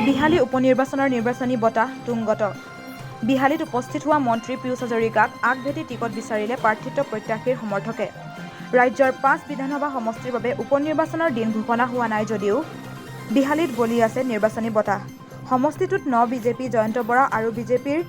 বিহালী উপনিৰ্বাচনৰ নিৰ্বাচনী বতাহ তুংগত। বিহালীত উপস্থিত হোৱা মন্ত্ৰী পীয়ুষ হাজৰিকাক আগভেটি টিকট বিচাৰিলে প্ৰাৰ্থিত্ব প্ৰত্যাশীৰ সমৰ্থকে। ৰাজ্যৰ 5 বিধানসভা সমষ্টিৰ বাবে উপনিৰ্বাচনৰ দিন ঘোষণা হোৱা নাই যদিও বিহালীত বলি আছে নিৰ্বাচনী বতাহ। সমষ্টিটোত বিজেপি জয়ন্ত বৰা আৰু বিজেপিৰ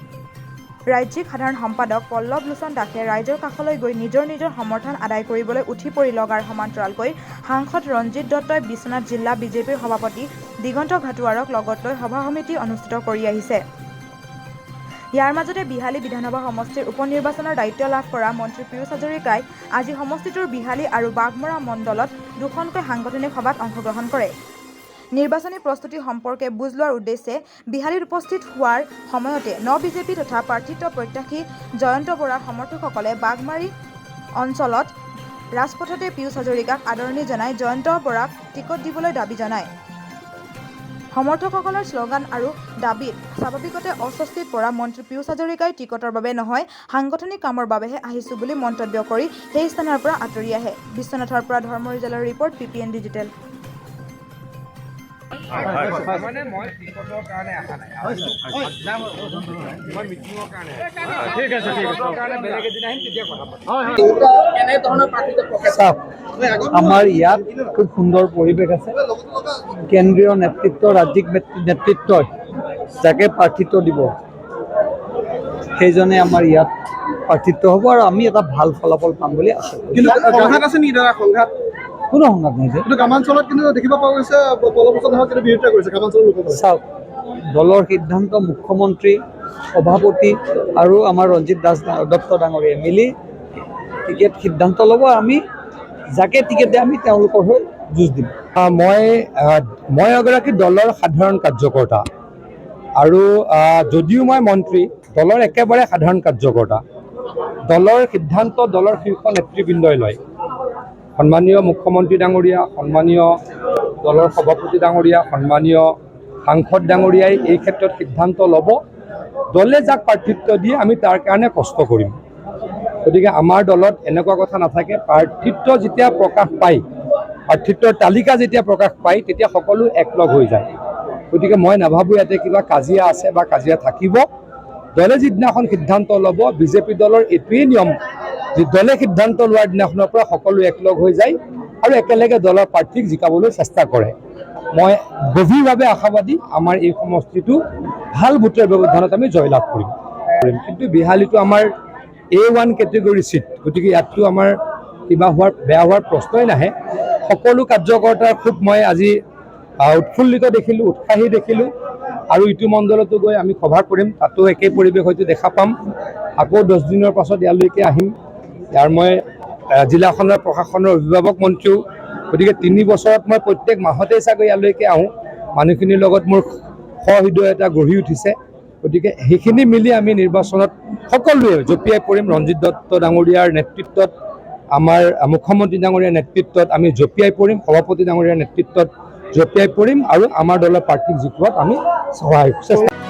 ৰাজ্যিক সাধাৰণ সম্পাদক পল্লৱ লোচন দাসে ৰাইজৰ কাষলৈ গৈ নিজৰ সমৰ্থন আদায় কৰিবলৈ উঠি পৰি লগাৰ সমান্তৰালকৈ সাংসদ ৰঞ্জিত দত্তই বিশ্বনাথ জিলা বিজেপিৰ সভাপতি দিগন্ত ঘাটোৱাৰক লগত লৈ সভা সমিতি অনুষ্ঠিত কৰি আহিছে। ইয়াৰ মাজতে বিহালী বিধানসভা সমষ্টিৰ উপনিৰ্বাচনৰ দায়িত্ব লাভ কৰা মন্ত্ৰী পীয়ুষ হাজৰিকাই আজি সমষ্টিটোৰ বিহালী আৰু বাঘমৰা মণ্ডলত 2খনকৈ সাংগঠনিক সভাত অংশগ্ৰহণ কৰে। নিৰ্বাচনী প্ৰস্তুতি সম্পৰ্কে বুজ লোৱাৰ উদ্দেশ্যে বিহালীত উপস্থিত হোৱাৰ সময়তে বিজেপি তথা প্ৰাৰ্থিত্ব প্ৰত্যাশী জয়ন্ত বৰাৰ সমৰ্থকসকলে বাঘমাৰী অঞ্চলত ৰাজপথতে পীয়ুষ হাজৰিকাক আদৰণি জনাই জয়ন্ত বৰাক টিকট দিবলৈ দাবী জনায়। সমৰ্থকসকলৰ শ্লোগান আৰু দাবীত স্বাভাৱিকতে অস্বস্তিত পৰা মন্ত্ৰী পীয়ুষ হাজৰিকাই টিকটৰ বাবে নহয় সাংগঠনিক কামৰ বাবেহে আহিছো বুলি মন্তব্য কৰি সেই স্থানৰ পৰা আঁতৰি আহে। বিশ্বনাথৰ পৰা ধৰ্মৰিজালৰ ৰিপৰ্ট PPN ডিজিটেল। আমাৰ ইয়াত খুব সুন্দৰ পৰিৱেশ আছে। কেন্দ্ৰীয় নেতৃত্ব ৰাজ্যিক নেতৃত্বই যাকে প্ৰাৰ্থিত্ব দিব সেইজনে আমাৰ ইয়াত প্ৰাৰ্থিত্ব হ'ব আৰু আমি এটা ভাল ফলাফল পাম বুলি আশা কৰোঁ। কিন্তু সংঘাত আছে নেকি দাদা? সংঘাত কোনো সংঘাত নাই যে। কিন্তু গ্ৰামাঞ্চলত কিন্তু দেখিব পোৱা গৈছে পলপচন কিন্তু বিৰোধিতা কৰিছে গ্ৰামাঞ্চলৰ লোকসকলে। চাওক, দলৰ সিদ্ধান্ত মুখ্যমন্ত্ৰী সভাপতি আৰু আমাৰ ৰঞ্জিত দত্ত ডাঙৰীয়াই মিলি টিকেট সিদ্ধান্ত ল'ব। আমি যাকে টিকেট দিয়ে আমি তেওঁলোকৰ হৈ যুঁজ দিম। মই এগৰাকী দলৰ সাধাৰণ কাৰ্যকৰ্তা আৰু যদিও মই মন্ত্ৰী, দলৰ একেবাৰে সাধাৰণ কাৰ্যকৰ্তা। দলৰ সিদ্ধান্ত দলৰ শীৰ্ষ নেতৃবৃন্দই লয়। সন্মানীয় মুখ্যমন্ত্ৰী ডাঙৰীয়া, সন্মানীয় দলৰ সভাপতি ডাঙৰীয়া, সন্মানীয় সাংসদ ডাঙৰীয়াই এই ক্ষেত্ৰত সিদ্ধান্ত ল'ব। দলে যাক প্ৰাৰ্থিত্ব দিয়ে আমি তাৰ কাৰণে কষ্ট কৰিম। গতিকে আমাৰ দলত এনেকুৱা কথা নাথাকে। প্ৰাৰ্থিত্ব যেতিয়া প্ৰকাশ পায়, প্ৰাৰ্থিত্বৰ তালিকা যেতিয়া প্ৰকাশ পায় তেতিয়া সকলো একলগ হৈ যায়। গতিকে মই নাভাবোঁ ইয়াতে কিবা কাজিয়া আছে বা কাজিয়া থাকিব। দলে যিদিনাখন সিদ্ধান্ত ল'ব, বিজেপি দলৰ এইটোৱেই নিয়ম যে দলে সিদ্ধান্ত লোৱাৰ দিনাখনৰ পৰা সকলো একলগ হৈ যায় আৰু একেলগে দলৰ প্ৰাৰ্থীক জিকাবলৈ চেষ্টা কৰে। মই গভীৰভাৱে আশাবাদী আমাৰ এই সমষ্টিটো ভাল ভোটৰ ব্যৱধানত আমি জয়লাভ কৰিম। কিন্তু বিহালীটো আমাৰ A1 কেটেগৰী চিট, গতিকে ইয়াততো আমাৰ কিবা বেয়া হোৱাৰ প্ৰশ্নই নাহে। সকলো কাৰ্যকৰ্তাৰ খুব মই আজি উৎফুল্লিত দেখিলোঁ, উৎসাহী দেখিলোঁ। আৰু ইটো মণ্ডলতো গৈ আমি সভা কৰিম, তাতো একেই পৰিৱেশ হয়তো দেখা পাম। আকৌ 10 দিনৰ পাছত ইয়ালৈকে আহিম। ইয়াৰ মই জিলাখনৰ প্ৰশাসনৰ অভিভাৱক মন্ত্ৰীও, গতিকে 3 বছৰত মই প্ৰত্যেক মাহতেই চাগৈ ইয়ালৈকে আহোঁ। মানুহখিনিৰ লগত মোৰ সহৃদয়তা গঢ়ি উঠিছে। গতিকে সেইখিনি মিলি আমি নিৰ্বাচনত সকলোৱে জঁপিয়াই পৰিম। ৰঞ্জিত দত্ত ডাঙৰীয়াৰ নেতৃত্বত, আমাৰ মুখ্যমন্ত্ৰী ডাঙৰীয়াৰ নেতৃত্বত আমি জঁপিয়াই পৰিম, সভাপতি ডাঙৰীয়াৰ নেতৃত্বত জঁপিয়াই পৰিম আৰু আমাৰ দলৰ প্ৰাৰ্থীক জিকোৱাত আমি সহায় চেষ্টা